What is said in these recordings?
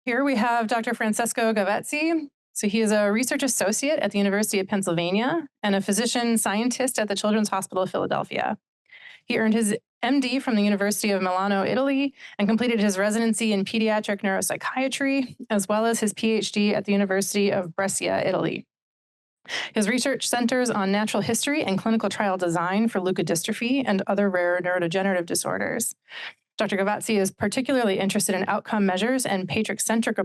Here we have Dr. Francesco Gavazzi. So he is a research associate at the University of Pennsylvania and a physician scientist at the Children's Hospital of Philadelphia. He earned his MD from the University of Milano, Italy, and completed his residency in pediatric neuropsychiatry, as well as his PhD at the University of Brescia, Italy. His research centers on natural history and clinical trial design for leukodystrophy and other rare neurodegenerative disorders. Dr. Gavazzi is particularly interested in outcome measures and patient-centric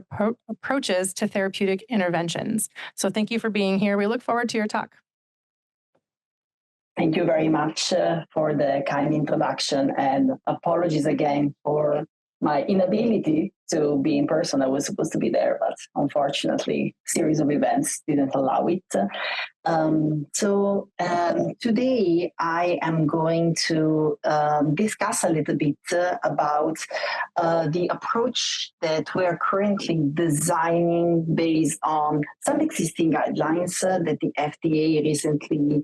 approaches to therapeutic interventions. So thank you for being here. We look forward to your talk. Thank you very much for the kind introduction, and apologies again for my inability to be in person. I was supposed to be there, but unfortunately, a series of events didn't allow it. Today I am going to discuss a little bit about the approach that we are currently designing based on some existing guidelines that the FDA recently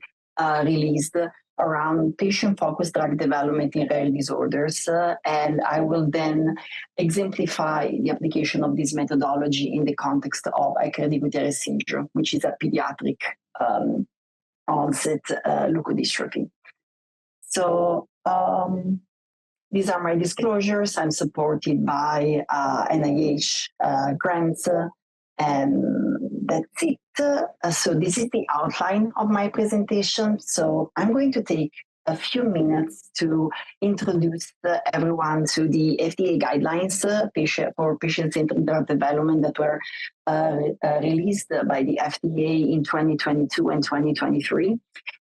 released around patient-focused drug development in rare disorders, and I will then exemplify the application of this methodology in the context of Aicardi-Goutieres syndrome, which is a pediatric onset leukodystrophy. So these are my disclosures. I'm supported by NIH grants, and that's it. So this is the outline of my presentation. So I'm going to take a few minutes to introduce everyone to the FDA guidelines for patient-centered drug development that were released by the FDA in 2022 and 2023,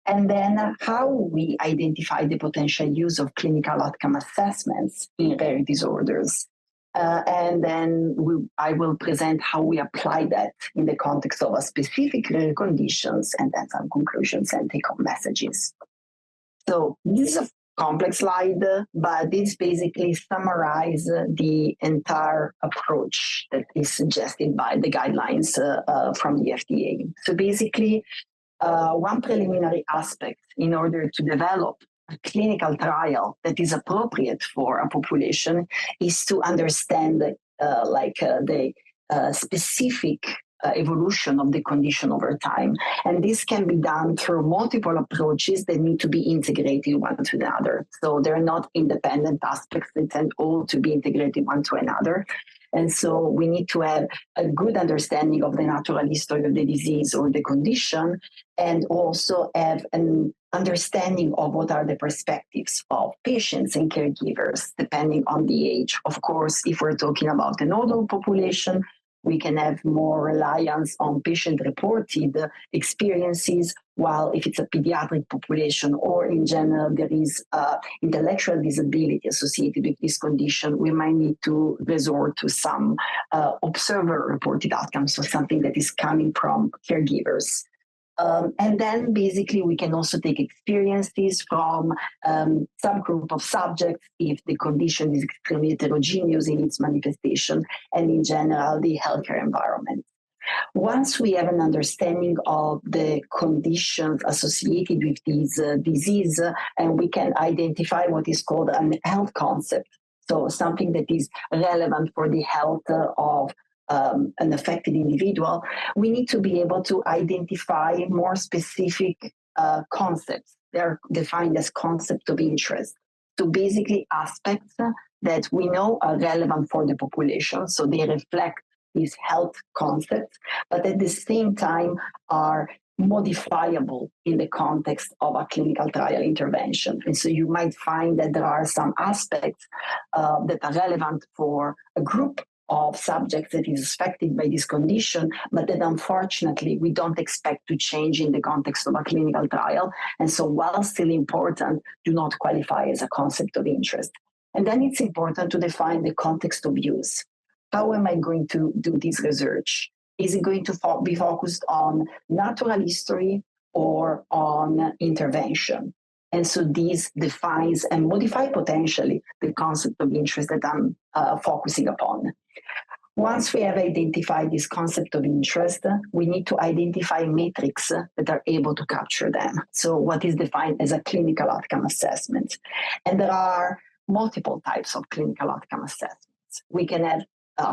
and then how we identify the potential use of clinical outcome assessments in rare disorders. And then I will present how we apply that in the context of a specific rare conditions, and then some conclusions and take-home messages. So this is a complex slide, but this basically summarizes the entire approach that is suggested by the guidelines from the FDA. So basically, one preliminary aspect in order to develop a clinical trial that is appropriate for a population is to understand the specific evolution of the condition over time. And this can be done through multiple approaches that need to be integrated one to another. So they're not independent aspects, they tend all to be integrated one to another. And so we need to have a good understanding of the natural history of the disease or the condition, and also have an understanding of what are the perspectives of patients and caregivers, depending on the age. Of course, if we're talking about an older population, we can have more reliance on patient-reported experiences, while if it's a pediatric population or in general there is intellectual disability associated with this condition, we might need to resort to some observer-reported outcomes, so something that is coming from caregivers. And then basically we can also take experiences from some group of subjects if the condition is extremely heterogeneous in its manifestation, and in general the healthcare environment. Once we have an understanding of the conditions associated with this disease, and we can identify what is called an health concept, so something that is relevant for the health of an affected individual, we need to be able to identify more specific concepts. They are defined as concepts of interest. So basically aspects that we know are relevant for the population, so they reflect these health concepts, but at the same time are modifiable in the context of a clinical trial intervention. And so you might find that there are some aspects that are relevant for a group of subjects that is affected by this condition, but that unfortunately we don't expect to change in the context of a clinical trial. And so while still important, do not qualify as a concept of interest. And then it's important to define the context of use. How am I going to do this research? Is it going to be focused on natural history or on intervention? And so this defines and modifies potentially the concept of interest that I'm focusing upon. Once we have identified this concept of interest, we need to identify metrics that are able to capture them. So what is defined as a clinical outcome assessment? And there are multiple types of clinical outcome assessments. We can have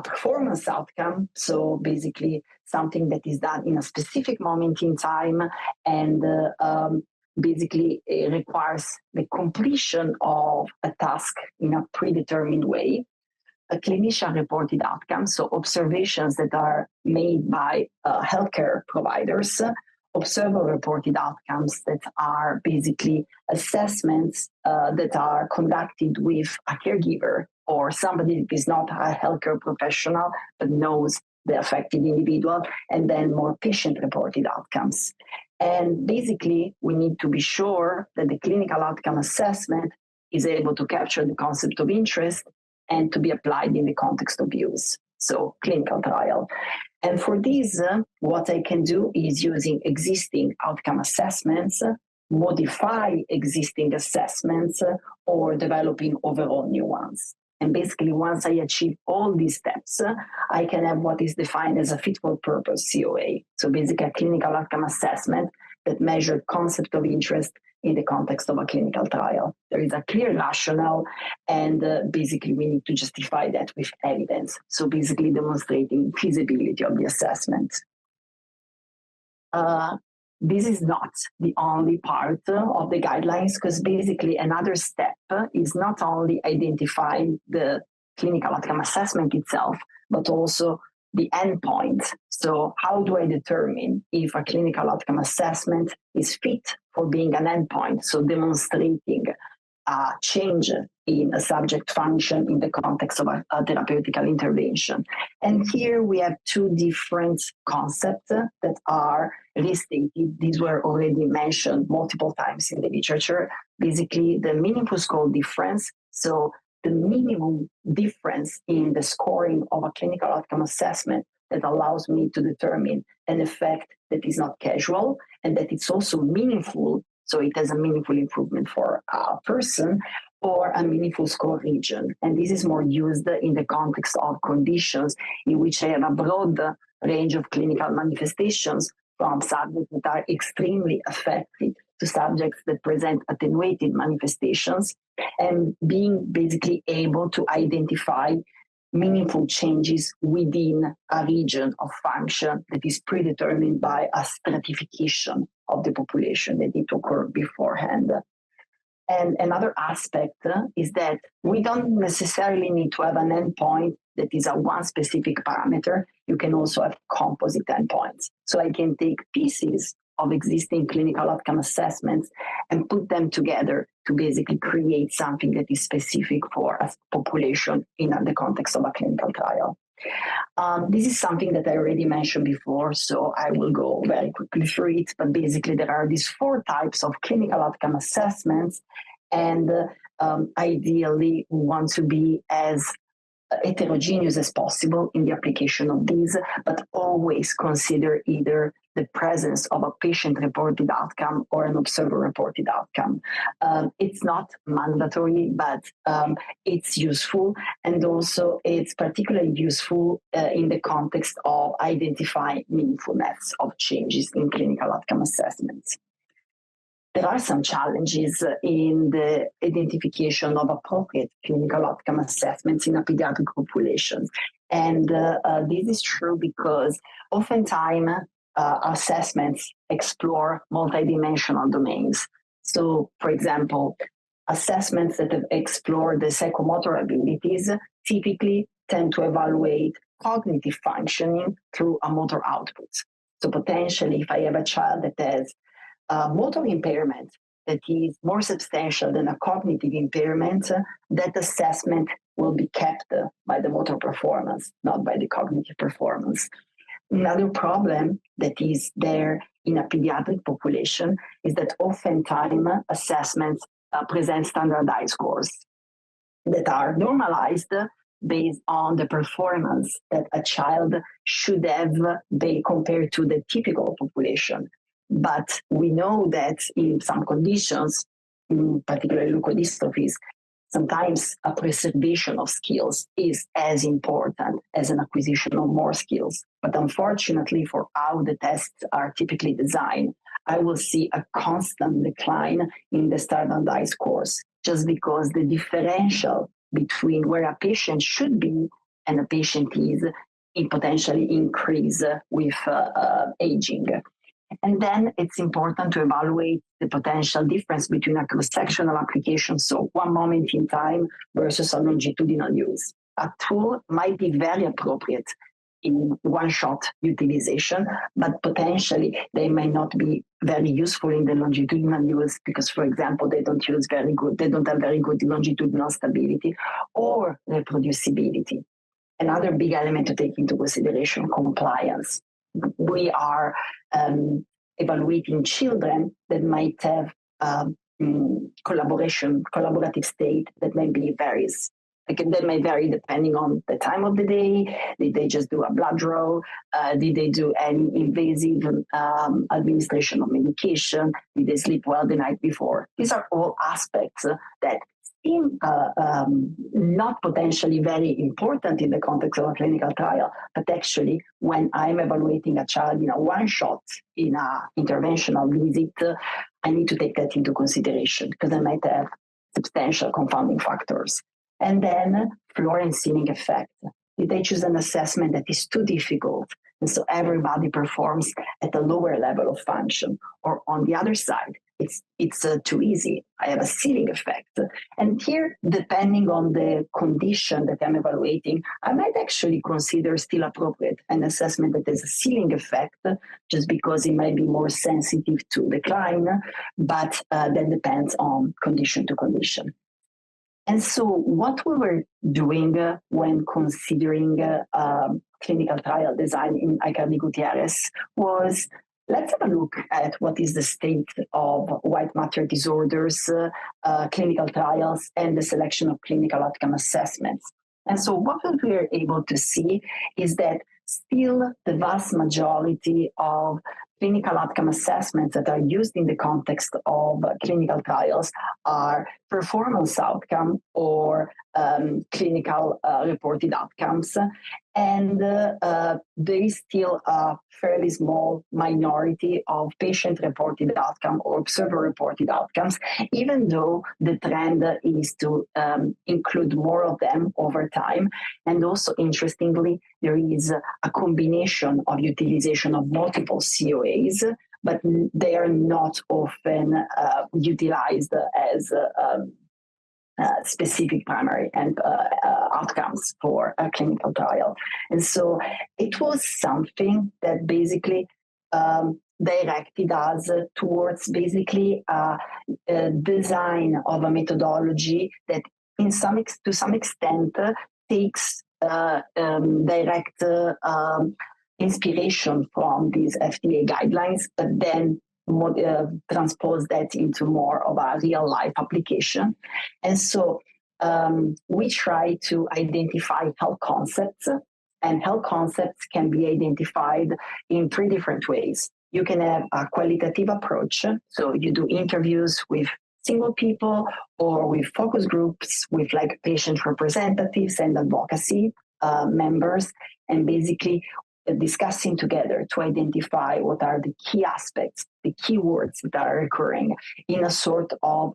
performance outcome. So basically something that is done in a specific moment in time and basically it requires the completion of a task in a predetermined way. A clinician reported outcome, so observations that are made by healthcare providers, observer reported outcomes that are basically assessments that are conducted with a caregiver or somebody that is not a healthcare professional but knows the affected individual, and then more patient reported outcomes. And basically, we need to be sure that the clinical outcome assessment is able to capture the concept of interest and to be applied in the context of use, so clinical trial. And for this, what I can do is using existing outcome assessments, modify existing assessments, or developing overall new ones. And basically, once I achieve all these steps, I can have what is defined as a fit for purpose COA. So basically a clinical outcome assessment that measures concept of interest in the context of a clinical trial. There is a clear rationale, and basically we need to justify that with evidence. So basically demonstrating feasibility of the assessment. This is not the only part of the guidelines, because basically another step is not only identifying the clinical outcome assessment itself, but also the endpoint. So how do I determine if a clinical outcome assessment is fit for being an endpoint? So demonstrating a change in a subject function in the context of a therapeutical intervention. And here we have two different concepts that are restated. These were already mentioned multiple times in the literature. Basically, the meaningful score difference. So the minimum difference in the scoring of a clinical outcome assessment that allows me to determine an effect that is not casual and that it's also meaningful, so it has a meaningful improvement for a person, or a meaningful score region. And this is more used in the context of conditions in which I have a broad range of clinical manifestations, from subjects that are extremely affected to subjects that present attenuated manifestations, and being basically able to identify meaningful changes within a region of function that is predetermined by a stratification of the population that it occurred beforehand. And another aspect is that we don't necessarily need to have an endpoint that is a one specific parameter. You can also have composite endpoints. So I can take pieces of existing clinical outcome assessments and put them together to basically create something that is specific for a population in the context of a clinical trial. This is something that I already mentioned before, so I will go very quickly through it. But basically, there are these 4 types of clinical outcome assessments, and ideally, we want to be as heterogeneous as possible in the application of these, but always consider either the presence of a patient-reported outcome or an observer-reported outcome. It's not mandatory, but it's useful, and also it's particularly useful in the context of identifying meaningfulness of changes in clinical outcome assessments. There are some challenges in the identification of appropriate clinical outcome assessments in a pediatric population. And this is true because oftentimes assessments explore multidimensional domains. So, for example, assessments that have explored the psychomotor abilities typically tend to evaluate cognitive functioning through a motor output. So potentially, if I have a child that has motor impairment that is more substantial than a cognitive impairment, that assessment will be kept by the motor performance, not by the cognitive performance. Another problem that is there in a pediatric population is that oftentimes assessments present standardized scores that are normalized based on the performance that a child should have compared to the typical population. But we know that in some conditions, particularly leukodystrophies, sometimes a preservation of skills is as important as an acquisition of more skills. But unfortunately, for how the tests are typically designed, I will see a constant decline in the standardized scores, just because the differential between where a patient should be and the patient is, it potentially increase with aging. And then it's important to evaluate the potential difference between a cross-sectional application, so one moment in time versus a longitudinal use. A tool might be very appropriate in one-shot utilization, but potentially they may not be very useful in the longitudinal use because, for example, they don't have very good longitudinal stability or reproducibility. Another big element to take into consideration, compliance. We are evaluating children that might have collaborative state that may be varies. That may vary depending on the time of the day. Did they just do a blood draw? Did they do any invasive administration of medication? Did they sleep well the night before? These are all aspects that seem not potentially very important in the context of a clinical trial, but actually when I'm evaluating a child in a one-shot, in an interventional visit, I need to take that into consideration because I might have substantial confounding factors. And then floor and ceiling effect. Did they choose an assessment that is too difficult? And so everybody performs at a lower level of function. Or on the other side, it's too easy. I have a ceiling effect. And here, depending on the condition that I'm evaluating, I might actually consider still appropriate an assessment that has a ceiling effect, just because it might be more sensitive to decline, but that depends on condition to condition. And so what we were doing when considering clinical trial design in Aicardi-Gutierrez was, let's have a look at what is the state of white matter disorders, clinical trials, and the selection of clinical outcome assessments. And so what we were able to see is that still the vast majority of clinical outcome assessments that are used in the context of clinical trials are performance outcome or clinical reported outcomes. And there is still a fairly small minority of patient-reported outcome or observer-reported outcomes, even though the trend is to include more of them over time. And also, interestingly, there is a combination of utilization of multiple COAs, but they are not often utilized as specific primary and outcomes for a clinical trial. And so it was something that basically directed us towards basically a design of a methodology that to some extent takes direct inspiration from these FDA guidelines, but then transpose that into more of a real life application. And so we try to identify health concepts, and health concepts can be identified in three different ways. You can have a qualitative approach. So you do interviews with single people or with focus groups with like patient representatives and advocacy members, and basically discussing together to identify what are the key aspects, the keywords that are occurring in a sort of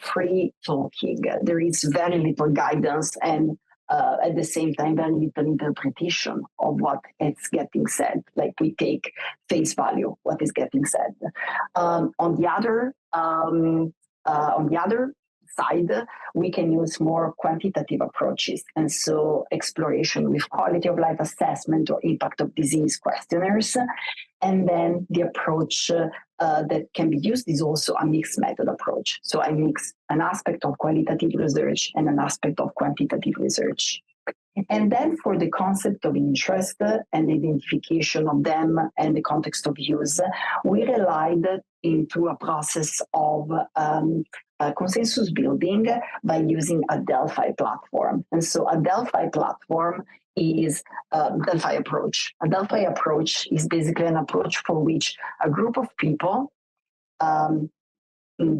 free talking. There is very little guidance and at the same time very little interpretation of what is getting said. Like we take face value what is getting said. On the other side, we can use more quantitative approaches. And so exploration with quality of life assessment or impact of disease questionnaires. And then the approach that can be used is also a mixed method approach. So I mix an aspect of qualitative research and an aspect of quantitative research. And then for the concept of interest and the identification of them and the context of use, we relied into a process of consensus building by using a Delphi platform. And so a Delphi platform is a Delphi approach. A Delphi approach is basically an approach for which a group of people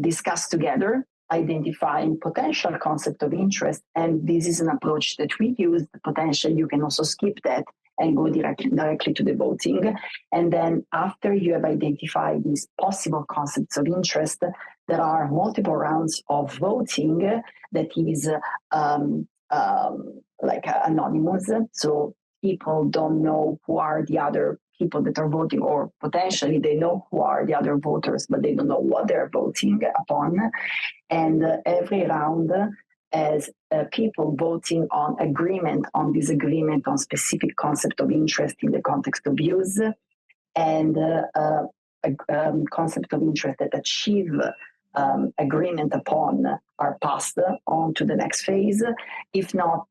discuss together, identifying potential concept of interest. And this is an approach that we use. The potential, you can also skip that and go directly to the voting. And then after you have identified these possible concepts of interest, there are multiple rounds of voting that is anonymous. So people don't know who are the other people that are voting, or potentially they know who are the other voters, but they don't know what they're voting upon. And every round as people voting on agreement, on disagreement, on specific concept of interest in the context of use, and a concept of interest that achieve agreement upon are passed on to the next phase. If not,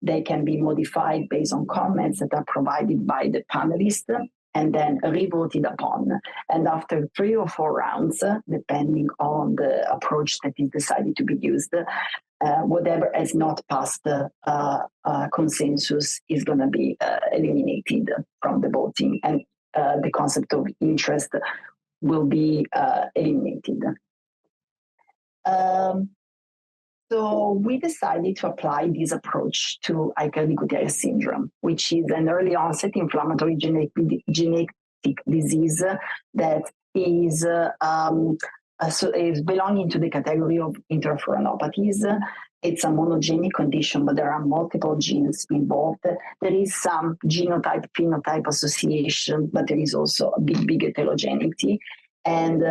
they can be modified based on comments that are provided by the panelists and then revoted upon. And after 3 or 4 rounds, depending on the approach that is decided to be used, whatever has not passed consensus is going to be eliminated from the voting, and the concept of interest will be eliminated. So we decided to apply this approach to Aicardi-Goutieres syndrome, which is an early onset inflammatory genetic disease that is belonging to the category of interferonopathies. It's a monogenic condition, but there are multiple genes involved. There is some genotype-phenotype association, but there is also a big heterogeneity. And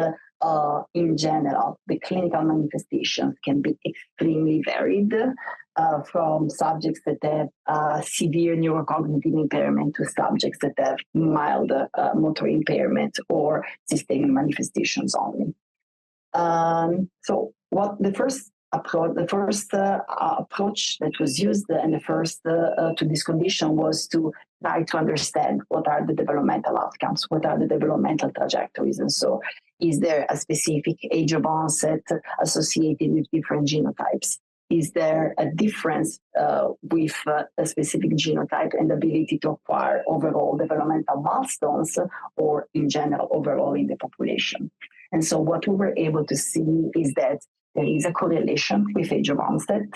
in general, the clinical manifestations can be extremely varied, from subjects that have severe neurocognitive impairment to subjects that have mild motor impairment or systemic manifestations only. So what the first approach that was used and the first to this condition was to try to understand what are the developmental outcomes, what are the developmental trajectories. And so is there a specific age of onset associated with different genotypes? Is there a difference with a specific genotype and ability to acquire overall developmental milestones, or in general overall in the population? And so what we were able to see is that there is a correlation with age of onset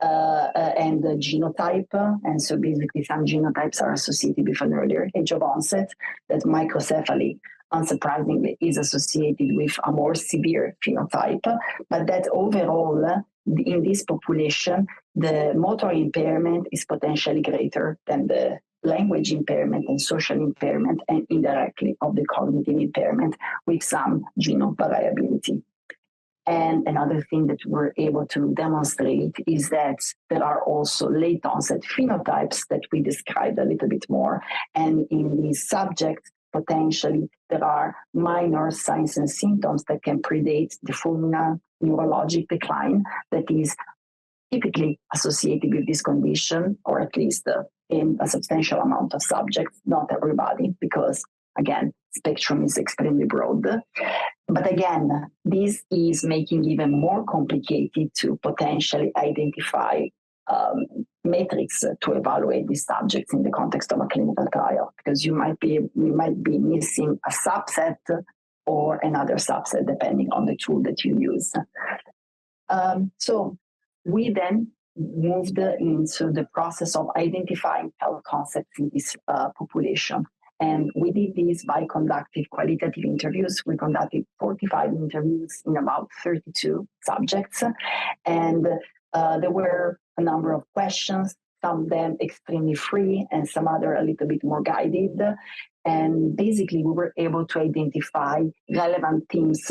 and the genotype. And so basically some genotypes are associated with an earlier age of onset, that microcephaly, unsurprisingly, is associated with a more severe phenotype, but that overall, in this population, the motor impairment is potentially greater than the language impairment and social impairment, and indirectly of the cognitive impairment with some genome variability. And another thing that we're able to demonstrate is that there are also late onset phenotypes that we described a little bit more. And in these subjects, potentially there are minor signs and symptoms that can predate the fulminant neurologic decline that is typically associated with this condition, or at least in a substantial amount of subjects, not everybody, because again, spectrum is extremely broad. But again, this is making even more complicated to potentially identify metrics to evaluate these subjects in the context of a clinical trial, because you might be missing a subset or another subset depending on the tool that you use. So we then moved into the process of identifying health concepts in this population. And we did this by conducting qualitative interviews. We conducted 45 interviews in about 32 subjects. And there were a number of questions, some of them extremely free and some other a little bit more guided. And basically, we were able to identify relevant themes,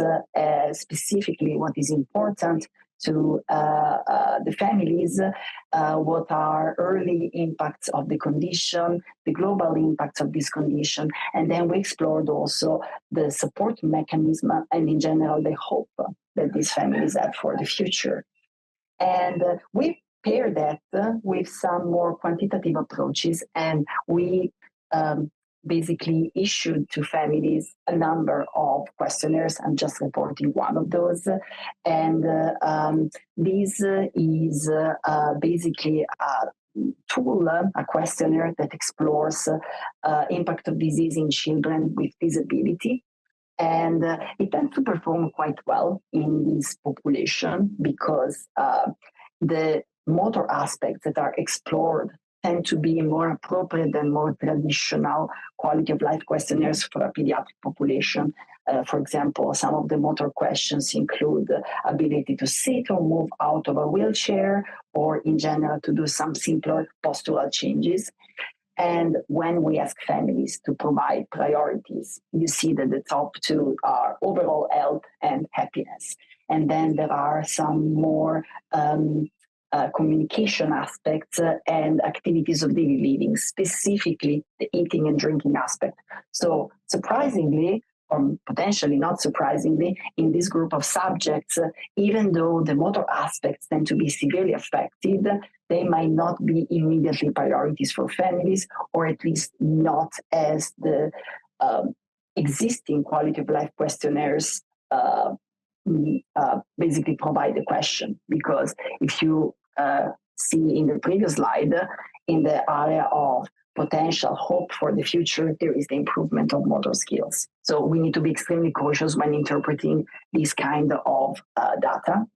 specifically what is important to the families, what are early impacts of the condition, the global impacts of this condition, and then we explored also the support mechanism and in general the hope that these families have for the future. And we paired that with some more quantitative approaches, and we basically issued to families a number of questionnaires. I'm just reporting one of those. And this is basically a tool, a questionnaire that explores impact of disease in children with disability. And it tends to perform quite well in this population because the motor aspects that are explored tend to be more appropriate than more traditional quality of life questionnaires for a pediatric population. For example, some of the motor questions include ability to sit or move out of a wheelchair, or in general to do some simpler postural changes. And when we ask families to provide priorities, you see that the top two are overall health and happiness. And then there are some more communication aspects and activities of daily living, specifically the eating and drinking aspect. So surprisingly, or potentially not surprisingly, in this group of subjects, even though the motor aspects tend to be severely affected, they might not be immediately priorities for families, or at least not as the existing quality of life questionnaires basically provide the question. Because if you see in the previous slide, in the area of potential hope for the future, there is the improvement of motor skills. So we need to be extremely cautious when interpreting this kind of data.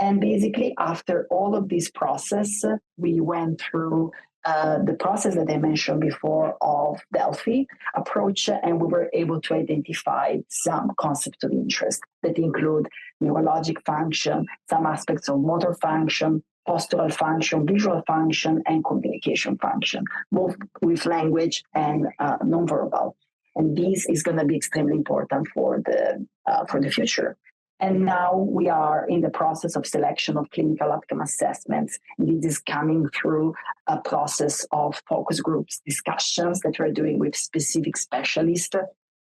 And basically, after all of this process, we went through the process that I mentioned before of Delphi approach, and we were able to identify some concepts of interest that include neurologic function, some aspects of motor function, postural function, visual function, and communication function, both with language and nonverbal. And this is going to be extremely important for the future. And now we are in the process of selection of clinical outcome assessments. This is coming through a process of focus groups discussions that we're doing with specific specialists,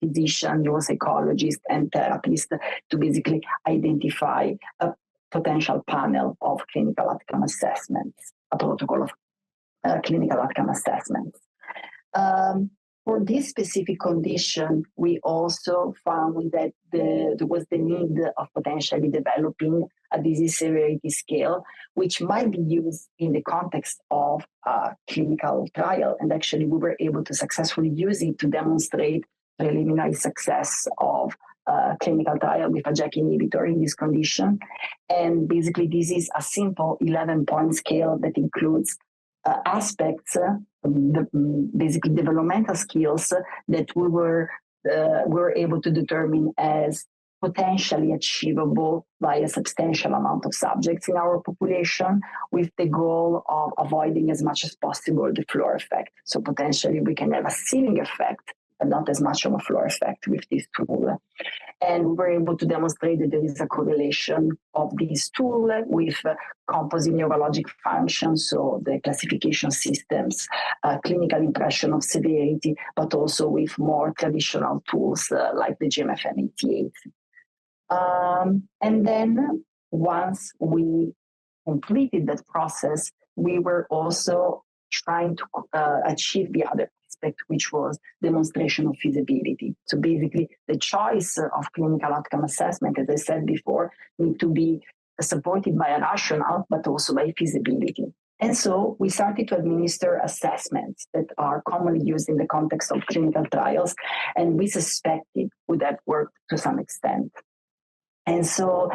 physicians, neuropsychologists, and therapists to basically identify a potential panel of clinical outcome assessments, a protocol of clinical outcome assessments. For this specific condition, we also found that there was the need of potentially developing a disease severity scale, which might be used in the context of a clinical trial. And actually, we were able to successfully use it to demonstrate preliminary success of a clinical trial with a JAK inhibitor in this condition. And basically, this is a simple 11-point scale that includes aspects, basically developmental skills that we were able to determine as potentially achievable by a substantial amount of subjects in our population, with the goal of avoiding as much as possible the floor effect. So potentially we can have a ceiling effect, but not as much of a floor effect with this tool. And we were able to demonstrate that there is a correlation of this tool with composite neurologic functions, so the classification systems, clinical impression of severity, but also with more traditional tools like the GMFM-88. And then once we completed that process, we were also trying to achieve the other aspect, which was demonstration of feasibility. So basically, the choice of clinical outcome assessment, as I said before, need to be supported by a rationale, but also by feasibility. And so we started to administer assessments that are commonly used in the context of clinical trials, and we suspected would have worked to some extent. And so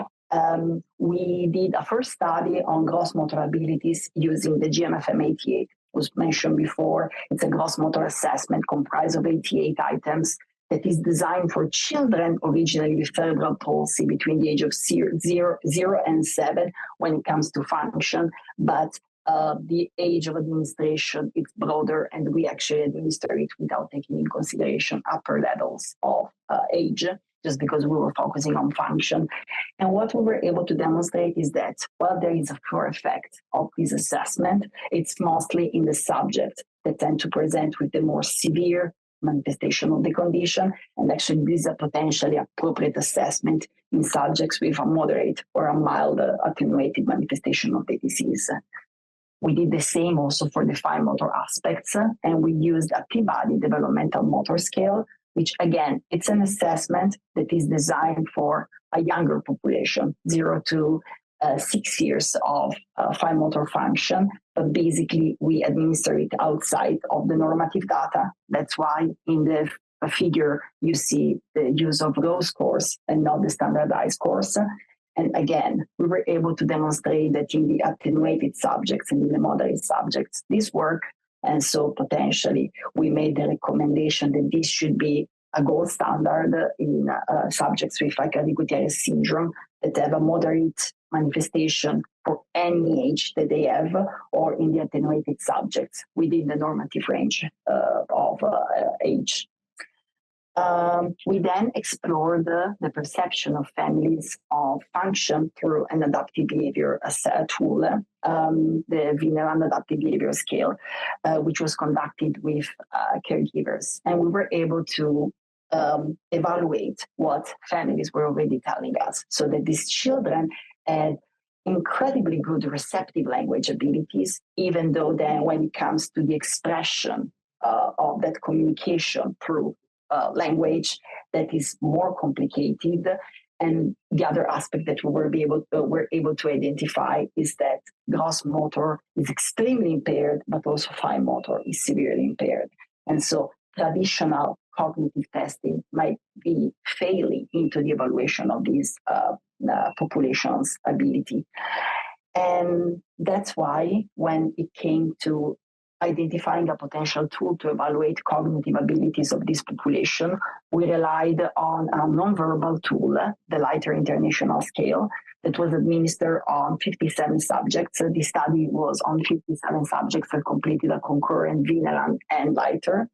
we did a first study on gross motor abilities using the GMFM-88. Was mentioned before. It's a gross motor assessment comprised of 88 items that is designed for children originally with cerebral palsy between the age of 0 and 7 when it comes to function, but the age of administration is broader, and we actually administer it without taking in consideration upper levels of age, just because we were focusing on function. And what we were able to demonstrate is that while there is a floor effect of this assessment, it's mostly in the subjects that tend to present with the more severe manifestation of the condition. And actually, this is a potentially appropriate assessment in subjects with a moderate or a mild attenuated manifestation of the disease. We did the same also for the fine motor aspects, and we used a P-body developmental motor scale, which again, it's an assessment that is designed for a younger population, 0 to 6 years of fine motor function, but basically we administer it outside of the normative data. That's why in the figure you see the use of raw scores and not the standardized scores. And again, we were able to demonstrate that in the attenuated subjects and in the moderate subjects, this worked. And so potentially we made the recommendation that this should be a gold standard in subjects with Aicardi-Goutieres syndrome that have a moderate manifestation for any age that they have, or in the attenuated subjects within the normative range of age. We then explored the perception of families of function through an adaptive behavior tool, the Wiener Adaptive Behavior Scale, which was conducted with caregivers. And we were able to evaluate what families were already telling us, so that these children had incredibly good receptive language abilities, even though then when it comes to the expression of that communication through language, that is more complicated. And the other aspect that we were able to identify is that gross motor is extremely impaired, but also fine motor is severely impaired. And so traditional cognitive testing might be failing into the evaluation of these population's ability. And that's why when it came to identifying a potential tool to evaluate cognitive abilities of this population, we relied on a nonverbal tool, the Leiter International Scale, that was administered on 57 subjects. The study was on 57 subjects that completed a concurrent Wiener and Leiter.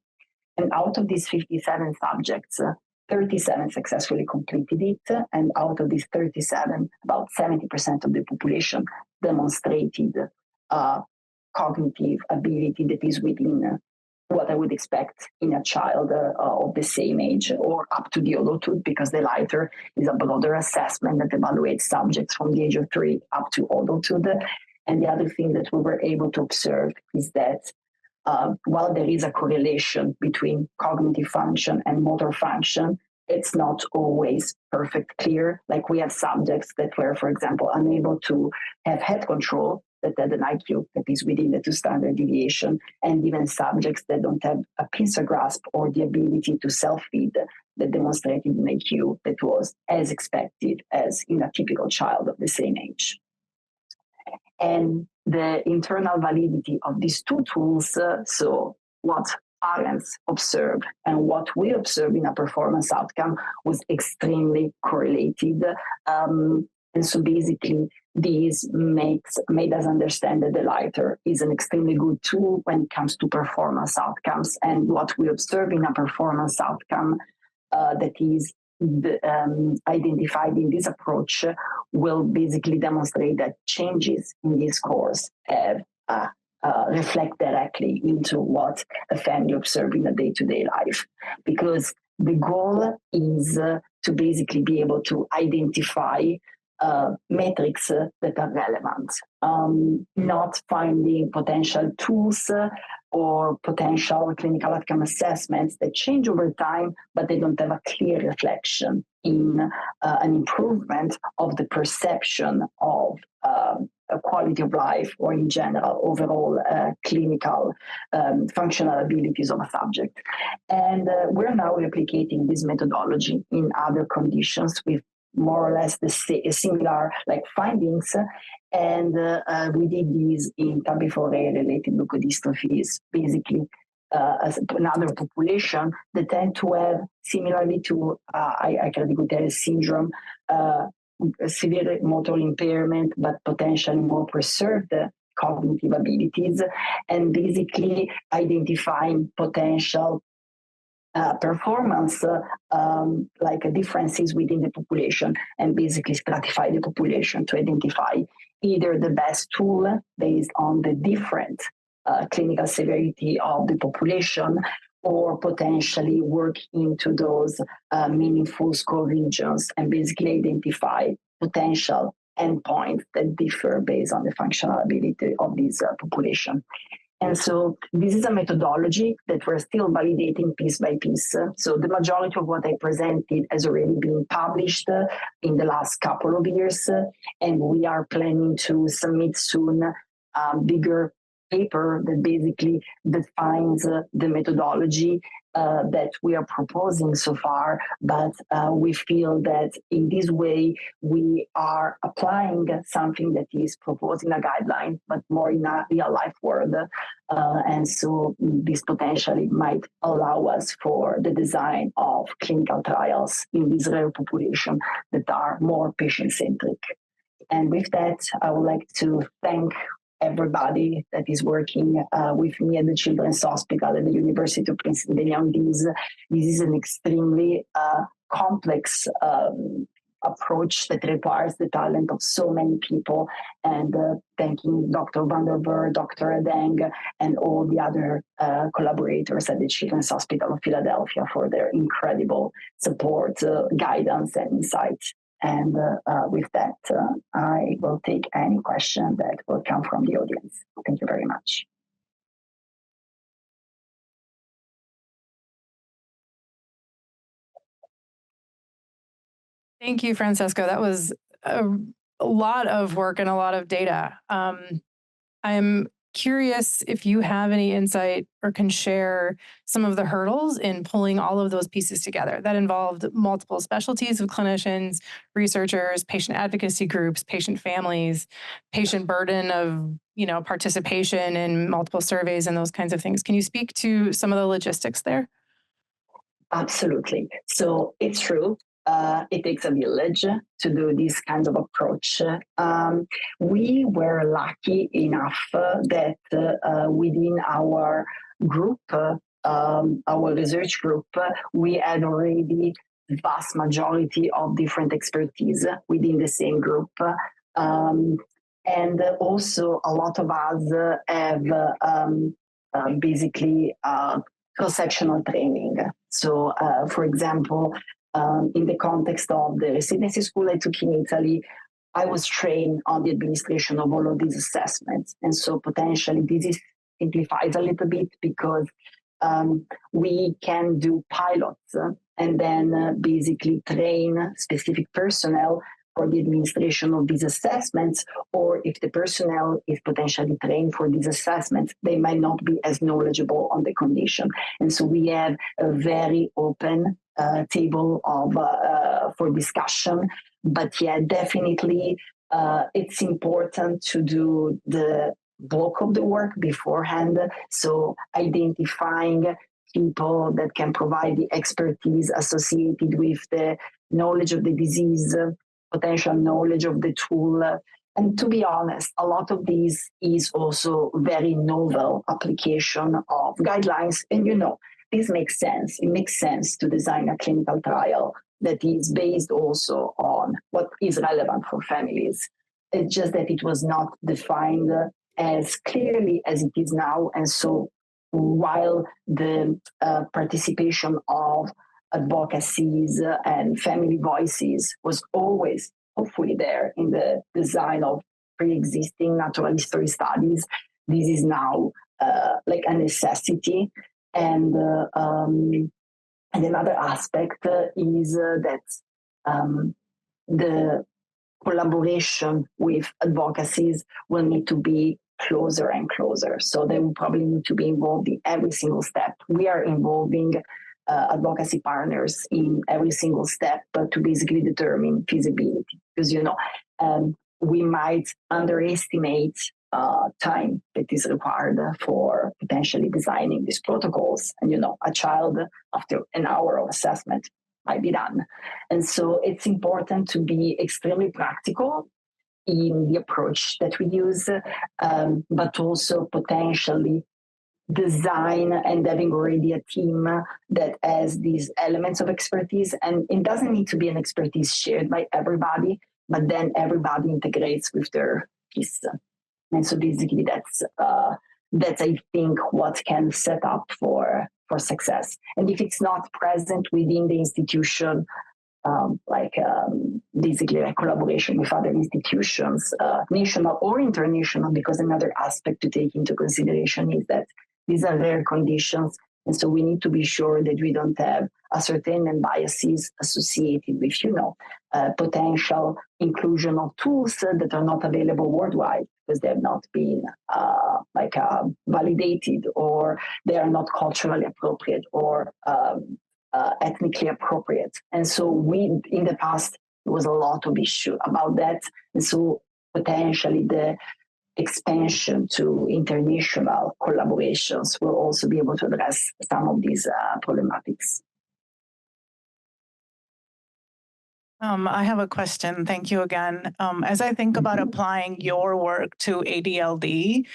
And out of these 57 subjects, 37 successfully completed it. And out of these 37, about 70% of the population demonstrated cognitive ability that is within what I would expect in a child of the same age or up to the adulthood, because the Leiter is a broader assessment that evaluates subjects from the age of 3 up to adulthood. And the other thing that we were able to observe is that while there is a correlation between cognitive function and motor function, it's not always perfect clear. Like we have subjects that were, for example, unable to have head control, that had an IQ that is within the 2 standard deviation, and even subjects that don't have a pincer grasp or the ability to self-feed that demonstrated an IQ that was as expected as in a typical child of the same age. And the internal validity of these 2 tools, so what parents observe and what we observe in a performance outcome, was extremely correlated. And so basically, these made us understand that the Leiter is an extremely good tool when it comes to performance outcomes. And what we observe in a performance outcome that is identified in this approach will basically demonstrate that changes in this course have reflect directly into what a family observes in a day-to-day life. Because the goal is to basically be able to identify metrics that are relevant, not finding potential tools or potential clinical outcome assessments that change over time, but they don't have a clear reflection in an improvement of the perception of quality of life, or in general, overall clinical functional abilities of a subject. And we're now replicating this methodology in other conditions with more or less the similar findings. And we did these in Tabby-Foré-related leukodystrophies, basically as another population that tend to have, similarly to Aicardi-Goutieres syndrome, severe motor impairment, but potentially more preserved cognitive abilities, and basically identifying potential performance differences within the population, and basically stratify the population to identify either the best tool based on the different clinical severity of the population, or potentially work into those meaningful score regions and basically identify potential endpoints that differ based on the functional ability of this population. And so this is a methodology that we're still validating piece by piece. So the majority of what I presented has already been published in the last couple of years, and we are planning to submit soon bigger paper that basically defines the methodology that we are proposing so far, but we feel that in this way we are applying something that is proposed in a guideline, but more in a real life world. And so this potentially might allow us for the design of clinical trials in this rare population that are more patient-centric. And with that, I would like to thank everybody that is working with me at the Children's Hospital at the University of Pennsylvania on this. This is an extremely complex approach that requires the talent of so many people, and thanking Dr. Van der Ver, Dr. Adeng, and all the other collaborators at the Children's Hospital of Philadelphia for their incredible support, guidance, and insights. And with that, I will take any question that will come from the audience. Thank you very much. Thank you, Francesco. That was a lot of work and a lot of data. I'm curious if you have any insight or can share some of the hurdles in pulling all of those pieces together that involved multiple specialties of clinicians, researchers, patient advocacy groups, patient families, patient burden of participation in multiple surveys and those kinds of things. Can you speak to some of the logistics there? Absolutely. So it's true. It takes a village to do this kind of approach. We were lucky enough that within our group, our research group, we had already the vast majority of different expertise within the same group. And also a lot of us have basically cross-sectional training. So, for example, in the context of the residency school I took in Italy, I was trained on the administration of all of these assessments. And so potentially this simplifies a little bit because we can do pilots and then basically train specific personnel for the administration of these assessments, or if the personnel is potentially trained for these assessments, they might not be as knowledgeable on the condition. And so we have a very open table of for discussion, but yeah, definitely it's important to do the bulk of the work beforehand. So identifying people that can provide the expertise associated with the knowledge of the disease, potential knowledge of the tool. And to be honest, a lot of this is also very novel application of guidelines. And this makes sense. It makes sense to design a clinical trial that is based also on what is relevant for families. It's just that it was not defined as clearly as it is now. And so while the participation of advocacies and family voices was always hopefully there in the design of pre-existing natural history studies, this is now like a necessity. And another aspect is that the collaboration with advocacies will need to be closer and closer. So they will probably need to be involved in every single step. We are involving advocacy partners in every single step to basically determine feasibility. Because, we might underestimate time that is required for potentially designing these protocols. And, a child after an hour of assessment might be done. And so it's important to be extremely practical in the approach that we use, but also potentially design and having already a team that has these elements of expertise. And it doesn't need to be an expertise shared by everybody, but then everybody integrates with their piece. And so basically that's I think what can set up for success. And if it's not present within the institution, basically a collaboration with other institutions, national or international, because another aspect to take into consideration is that these are rare conditions And so we need to be sure that we don't have a certain biases associated with, potential inclusion of tools that are not available worldwide because they have not been validated, or they are not culturally appropriate or ethnically appropriate. And so in the past, there was a lot of issue about that. And so potentially the expansion to international collaborations will also be able to address some of these problematics. I have a question. Thank you again. As I think about applying your work to ADLD,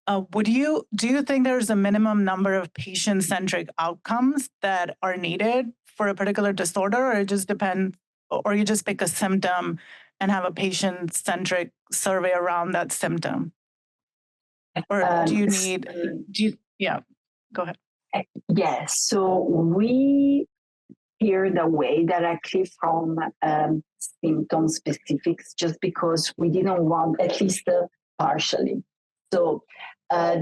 do you think there's a minimum number of patient-centric outcomes that are needed for a particular disorder, or it just depends, or you just pick a symptom and have a patient-centric survey around that symptom? Or go ahead. Yes, so we hear the way directly from symptom specifics just because we didn't want, at least partially. So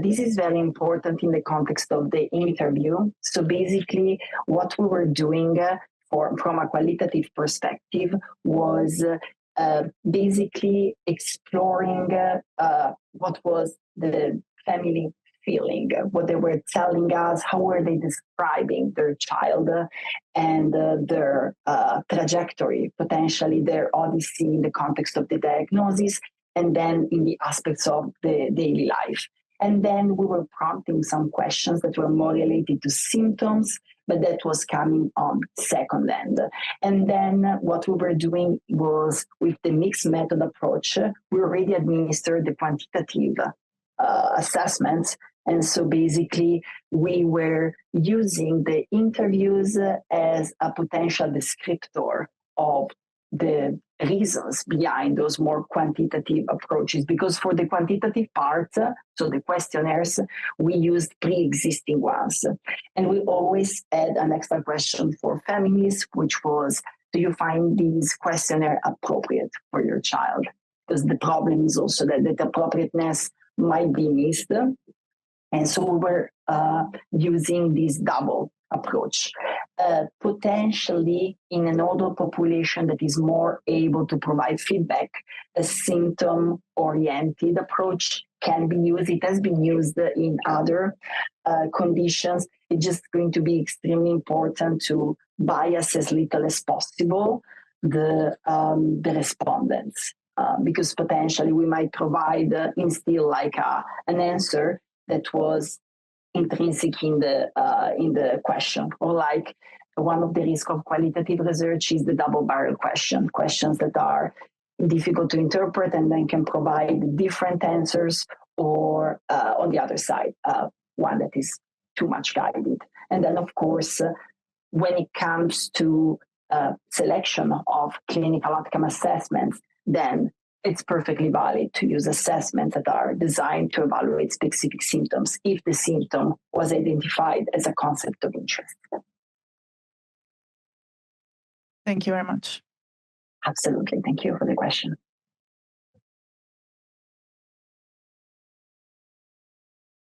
this is very important in the context of the interview. So basically what we were doing from a qualitative perspective was basically exploring what was the family feeling, what they were telling us, how were they describing their child and their trajectory, potentially their odyssey in the context of the diagnosis, and then in the aspects of the daily life. And then we were prompting some questions that were more related to symptoms, but that was coming on second end. And then what we were doing was, with the mixed method approach, we already administered the quantitative assessments. And so basically, we were using the interviews as a potential descriptor of the reasons behind those more quantitative approaches. Because for the quantitative part, so the questionnaires, we used pre-existing ones. And we always had an extra question for families, which was, do you find these questionnaire appropriate for your child? Because the problem is also that the appropriateness might be missed. And so we were using this double approach. Potentially in an older population that is more able to provide feedback, a symptom-oriented approach can be used. It has been used in other conditions. It's just going to be extremely important to bias as little as possible the respondents. Because potentially we might provide instill like an answer that was intrinsic in the question, or like one of the risks of qualitative research is the double barrel questions that are difficult to interpret and then can provide different answers, or on the other side, one that is too much guided. And then of course, when it comes to selection of clinical outcome assessments, then it's perfectly valid to use assessments that are designed to evaluate specific symptoms if the symptom was identified as a concept of interest. Thank you very much. Absolutely. Thank you for the question.